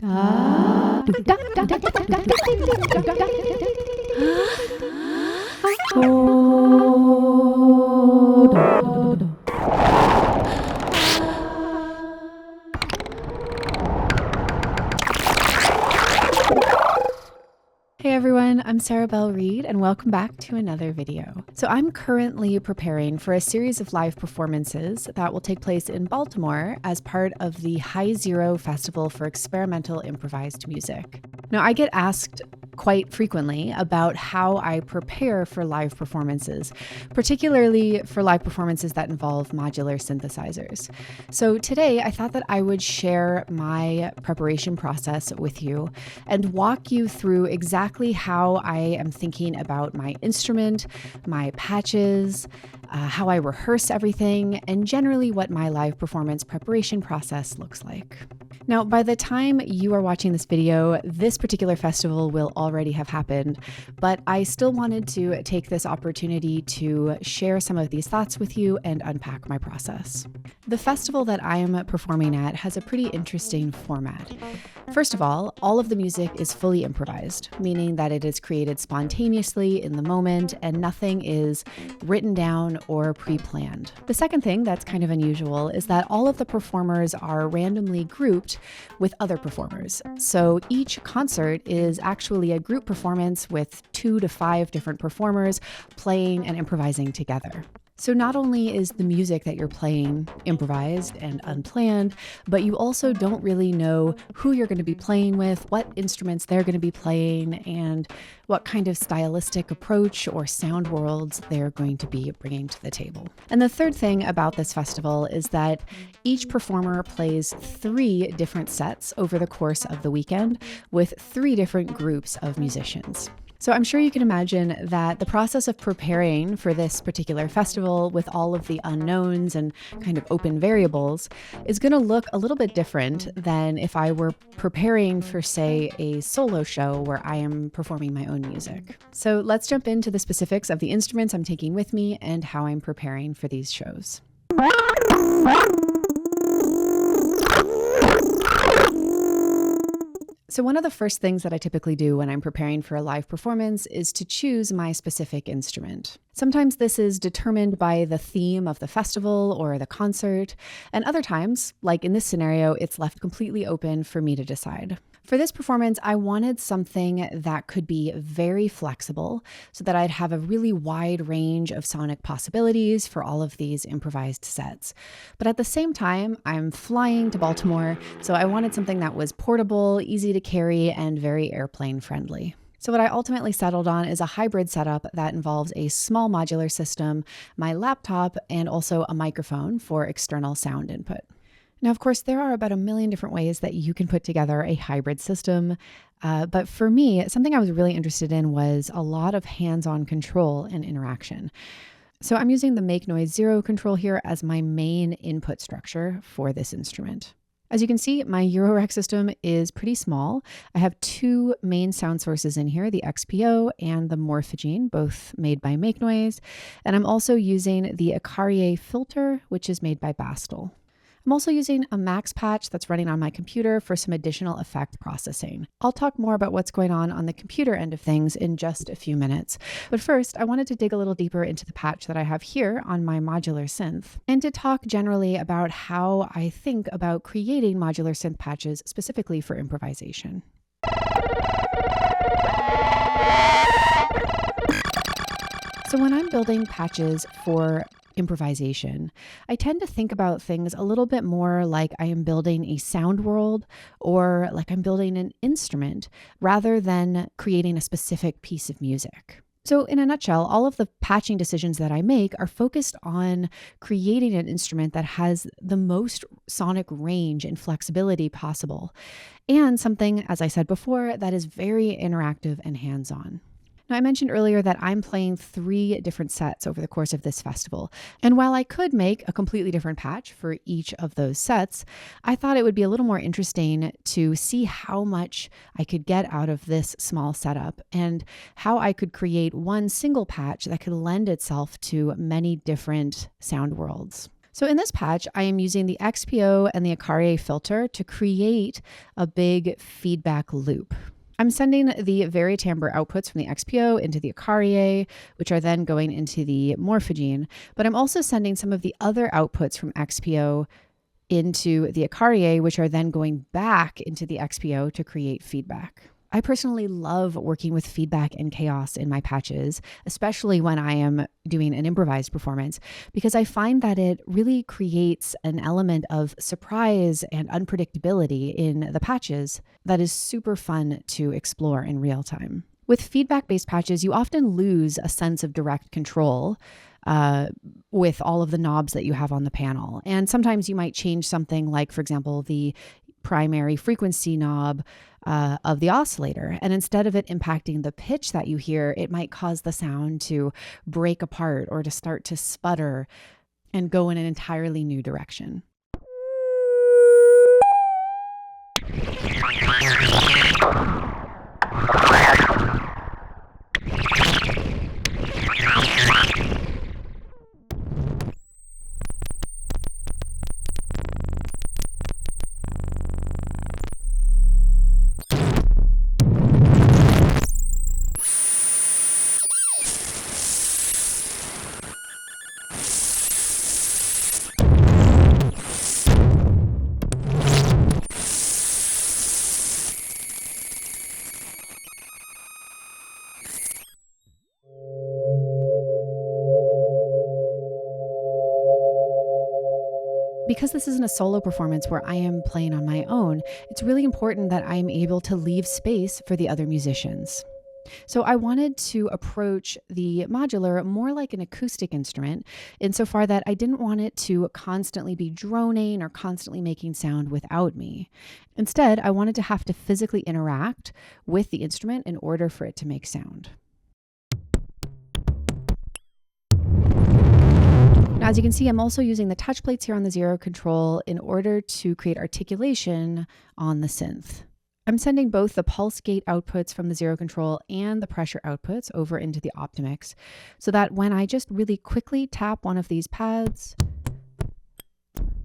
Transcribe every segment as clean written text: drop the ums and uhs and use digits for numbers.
Hey everyone, I'm Belle Reid and welcome back to another video. So I'm currently preparing for a series of live performances that will take place in Baltimore as part of the High Zero Festival for Experimental Improvised Music. Now, I get asked quite frequently about how I prepare for live performances, particularly for live performances that involve modular synthesizers. So today I thought that I would share my preparation process with you and walk you through exactly how I am thinking about my instrument, my patches, how I rehearse everything, and generally what my live performance preparation process looks like. Now, by the time you are watching this video, this particular festival will already have happened, but I still wanted to take this opportunity to share some of these thoughts with you and unpack my process. The festival that I am performing at has a pretty interesting format. First of all of the music is fully improvised, meaning that it is created spontaneously in the moment and nothing is written down or pre-planned. The second thing that's kind of unusual is that all of the performers are randomly grouped with other performers. So each concert is actually a group performance with 2 to 5 different performers playing and improvising together. So not only is the music that you're playing improvised and unplanned, but you also don't really know who you're going to be playing with, what instruments they're going to be playing, and what kind of stylistic approach or sound worlds they're going to be bringing to the table. And the third thing about this festival is that each performer plays 3 different sets over the course of the weekend with 3 different groups of musicians. So I'm sure you can imagine that the process of preparing for this particular festival with all of the unknowns and kind of open variables is going to look a little bit different than if I were preparing for, say, a solo show where I am performing my own music. So let's jump into the specifics of the instruments I'm taking with me and how I'm preparing for these shows. So one of the first things that I typically do when I'm preparing for a live performance is to choose my specific instrument. Sometimes this is determined by the theme of the festival or the concert, and other times, like in this scenario, it's left completely open for me to decide. For this performance, I wanted something that could be very flexible so that I'd have a really wide range of sonic possibilities for all of these improvised sets. But at the same time, I'm flying to Baltimore, so I wanted something that was portable, easy to carry, and very airplane friendly. So what I ultimately settled on is a hybrid setup that involves a small modular system, my laptop, and also a microphone for external sound input. Now, of course, there are about a million different ways that you can put together a hybrid system. But for me, something I was really interested in was a lot of hands-on control and interaction. So I'm using the Make Noise Zero control here as my main input structure for this instrument. As you can see, my Eurorack system is pretty small. I have 2 main sound sources in here, the XPO and the Morphagene, both made by Make Noise. And I'm also using the Icaria filter, which is made by Bastel. I'm also using a Max patch that's running on my computer for some additional effect processing. I'll talk more about what's going on the computer end of things in just a few minutes. But first, I wanted to dig a little deeper into the patch that I have here on my Modular Synth and to talk generally about how I think about creating modular synth patches specifically for improvisation. So when I'm building patches for improvisation, I tend to think about things a little bit more like I am building a sound world or like I'm building an instrument rather than creating a specific piece of music. So in a nutshell, all of the patching decisions that I make are focused on creating an instrument that has the most sonic range and flexibility possible, and something, as I said before, that is very interactive and hands-on. Now, I mentioned earlier that I'm playing 3 different sets over the course of this festival. And while I could make a completely different patch for each of those sets, I thought it would be a little more interesting to see how much I could get out of this small setup and how I could create one single patch that could lend itself to many different sound worlds. So in this patch, I am using the XPO and the Acarié filter to create a big feedback loop. I'm sending the varitimbre outputs from the XPO into the Acarié, which are then going into the Morphogene, but I'm also sending some of the other outputs from XPO into the Acarié, which are then going back into the XPO to create feedback. I personally love working with feedback and chaos in my patches, especially when I am doing an improvised performance, because I find that it really creates an element of surprise and unpredictability in the patches that is super fun to explore in real time. With feedback-based patches, you often lose a sense of direct control with all of the knobs that you have on the panel. And sometimes you might change something like, for example, the primary frequency knob of the oscillator. And instead of it impacting the pitch that you hear, it might cause the sound to break apart or to start to sputter and go in an entirely new direction. Because this isn't a solo performance where I am playing on my own, it's really important that I am able to leave space for the other musicians. So I wanted to approach the modular more like an acoustic instrument, insofar that I didn't want it to constantly be droning or constantly making sound without me. Instead, I wanted to have to physically interact with the instrument in order for it to make sound. Now, as you can see, I'm also using the touch plates here on the zero control in order to create articulation on the synth. I'm sending both the pulse gate outputs from the zero control and the pressure outputs over into the Optimix, so that when I just really quickly tap one of these pads,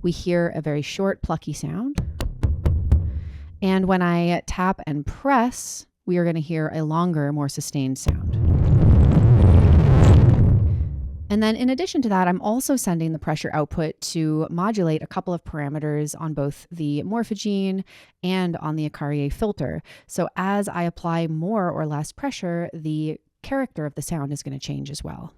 we hear a very short, plucky sound. And when I tap and press, we are going to hear a longer, more sustained sound. And then in addition to that, I'm also sending the pressure output to modulate a couple of parameters on both the Morphogene and on the Acarié filter. So as I apply more or less pressure, the character of the sound is going to change as well.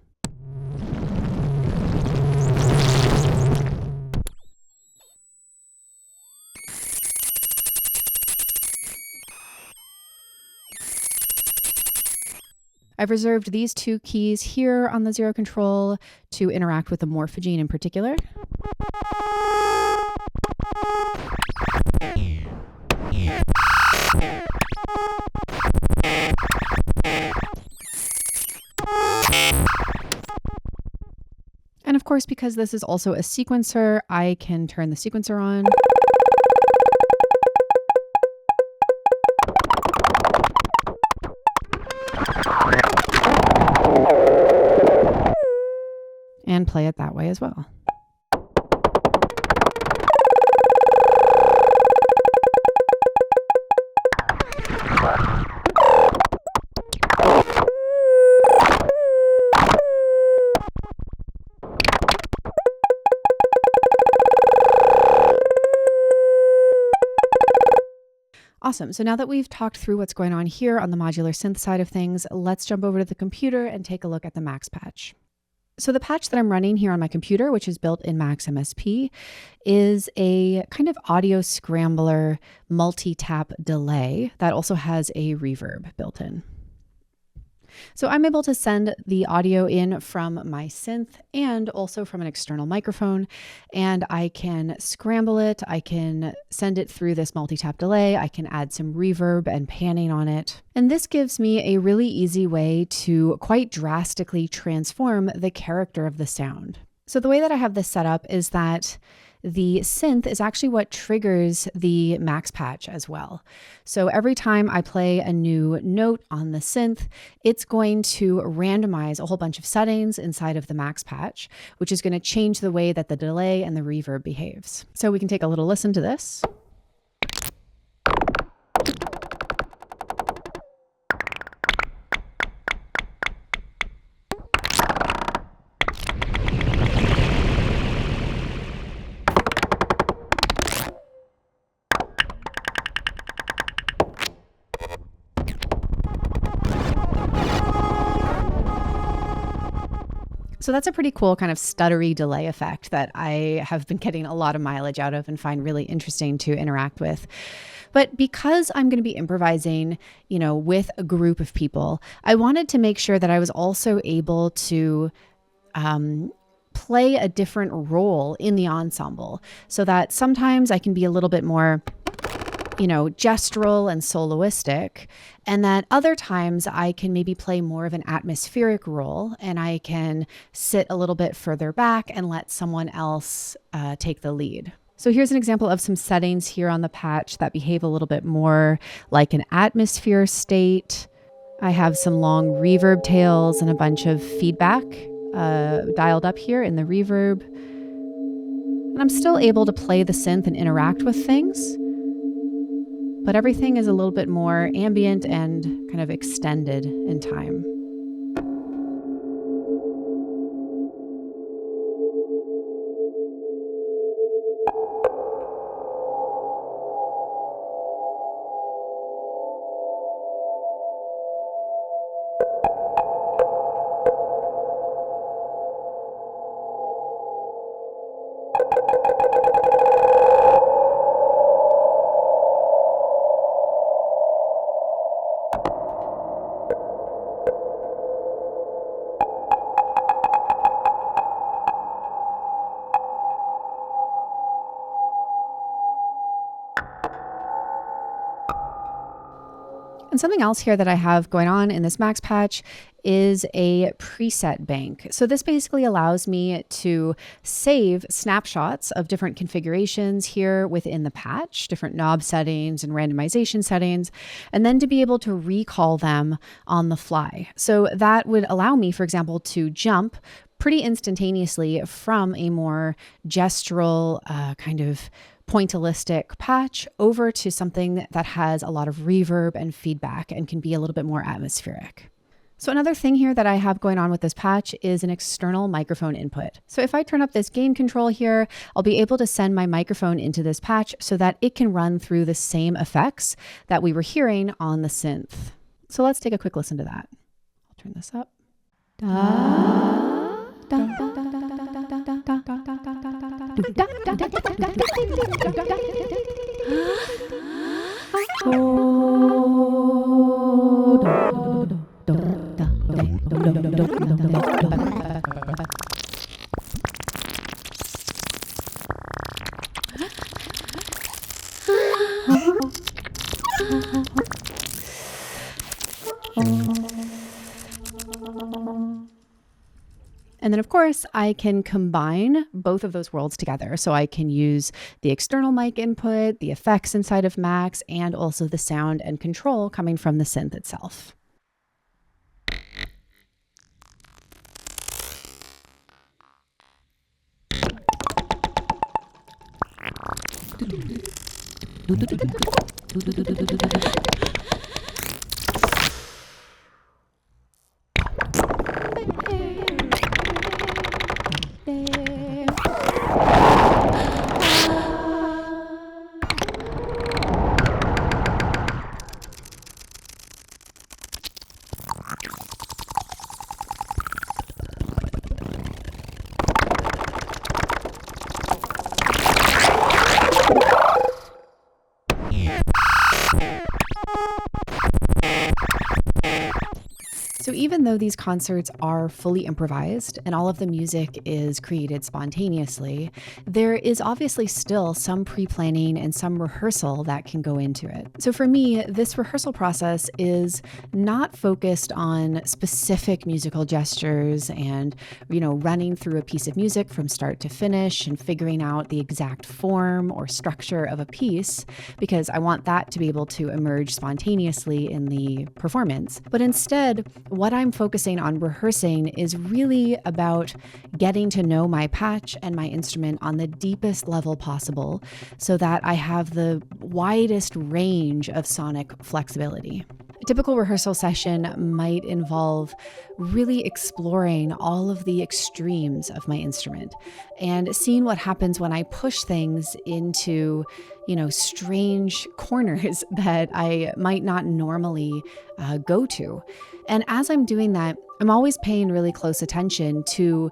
I've reserved these two keys here on the zero control to interact with the Morphogene in particular. And of course, because this is also a sequencer, I can turn the sequencer on. And play it that way as well. Awesome. So now that we've talked through what's going on here on the modular synth side of things, let's jump over to the computer and take a look at the Max patch. So the patch that I'm running here on my computer, which is built in MaxMSP, is a kind of audio scrambler multi-tap delay that also has a reverb built in. So I'm able to send the audio in from my synth and also from an external microphone, and I can scramble it. I can send it through this multi-tap delay. I can add some reverb and panning on it. And this gives me a really easy way to quite drastically transform the character of the sound. So the way that I have this set up is that the synth is actually what triggers the max patch as well. So every time I play a new note on the synth, it's going to randomize a whole bunch of settings inside of the max patch, which is going to change the way that the delay and the reverb behaves. So we can take a little listen to this. So that's a pretty cool kind of stuttery delay effect that I have been getting a lot of mileage out of and find really interesting to interact with. But because I'm going to be improvising, with a group of people, I wanted to make sure that I was also able to play a different role in the ensemble, so that sometimes I can be a little bit more gestural and soloistic, and that other times I can maybe play more of an atmospheric role, and I can sit a little bit further back and let someone else take the lead. So here's an example of some settings here on the patch that behave a little bit more like an atmosphere state. I have some long reverb tails and a bunch of feedback dialed up here in the reverb. And I'm still able to play the synth and interact with things, but everything is a little bit more ambient and kind of extended in time. And something else here that I have going on in this max patch is a preset bank. So this basically allows me to save snapshots of different configurations here within the patch, different knob settings and randomization settings, and then to be able to recall them on the fly. So that would allow me, for example, to jump pretty instantaneously from a more gestural kind of pointillistic patch over to something that has a lot of reverb and feedback and can be a little bit more atmospheric. So another thing here that I have going on with this patch is an external microphone input. So if I turn up this gain control here, I'll be able to send my microphone into this patch so that it can run through the same effects that we were hearing on the synth. So let's take a quick listen to that. I'll turn this up. And then, of course, I can combine both of those worlds together. So I can use the external mic input, the effects inside of Max, and also the sound and control coming from the synth itself. So even though these concerts are fully improvised and all of the music is created spontaneously, there is obviously still some pre-planning and some rehearsal that can go into it. So for me, this rehearsal process is not focused on specific musical gestures and, running through a piece of music from start to finish and figuring out the exact form or structure of a piece, because I want that to be able to emerge spontaneously in the performance. But instead, what I'm focusing on rehearsing is really about getting to know my patch and my instrument on the deepest level possible so that I have the widest range of sonic flexibility. A typical rehearsal session might involve really exploring all of the extremes of my instrument and seeing what happens when I push things into, strange corners that I might not normally go to. And as I'm doing that, I'm always paying really close attention to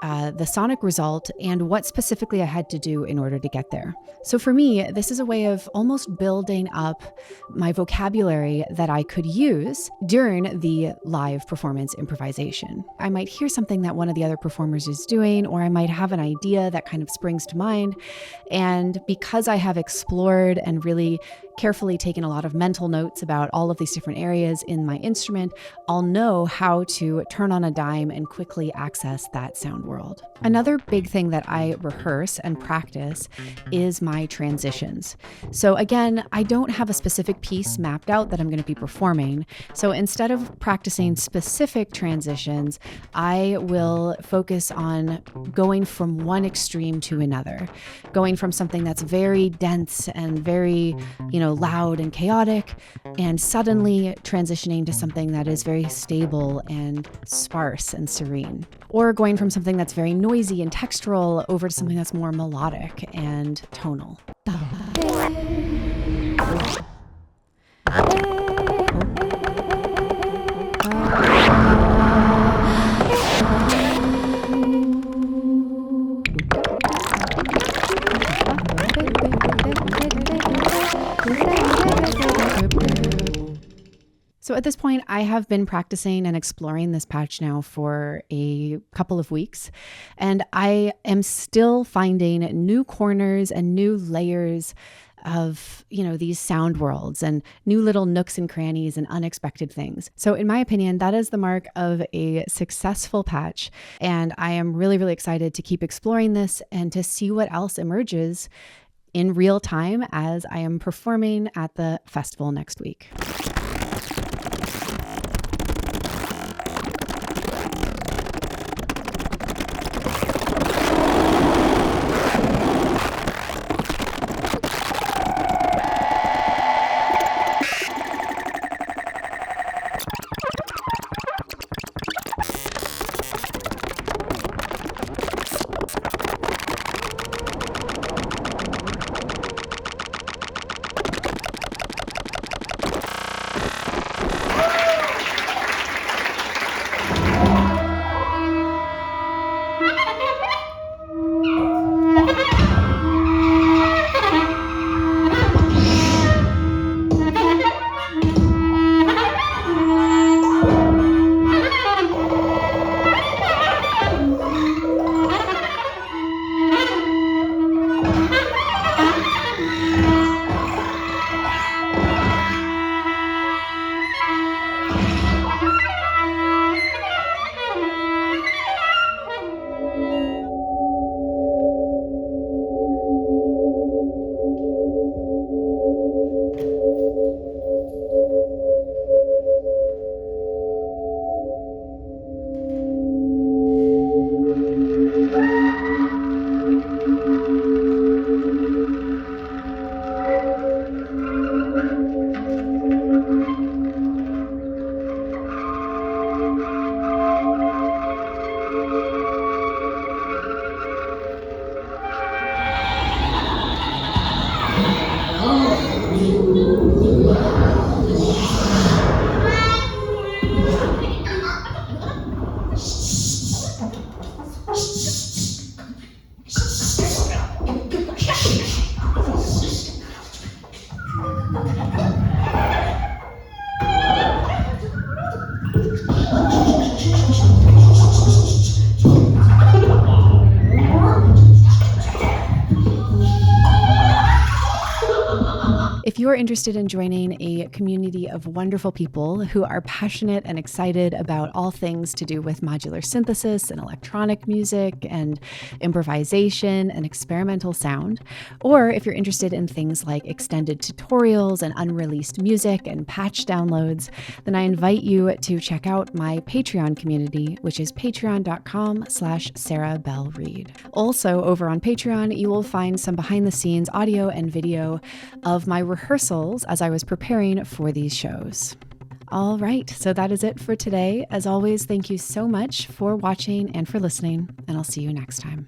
the sonic result and what specifically I had to do in order to get there. So for me, this is a way of almost building up my vocabulary that I could use during the live performance improvisation. I might hear something that one of the other performers is doing, or I might have an idea that kind of springs to mind. And because I have explored and really carefully taken a lot of mental notes about all of these different areas in my instrument, I'll know how to turn on a dime and quickly access that sound world. Another big thing that I rehearse and practice is my transitions. So again, I don't have a specific piece mapped out that I'm going to be performing. So instead of practicing specific transitions, I will focus on going from one extreme to another, going from something that's very dense and very, loud and chaotic, and suddenly transitioning to something that is very stable and sparse and serene. Or going from something that's very noisy and textural over to something that's more melodic and tonal. So at this point, I have been practicing and exploring this patch now for a couple of weeks, and I am still finding new corners and new layers of, these sound worlds and new little nooks and crannies and unexpected things. So in my opinion, that is the mark of a successful patch. And I am really, really excited to keep exploring this and to see what else emerges in real time as I am performing at the festival next week. you are interested in joining a community of wonderful people who are passionate and excited about all things to do with modular synthesis and electronic music and improvisation and experimental sound, or if you're interested in things like extended tutorials and unreleased music and patch downloads, then I invite you to check out my Patreon community, which is patreon.com/SarahBelleReid. Also, over on Patreon, you will find some behind-the-scenes audio and video of my rehearsals as I was preparing for these shows. All right, so that is it for today. As always, thank you so much for watching and for listening, and I'll see you next time.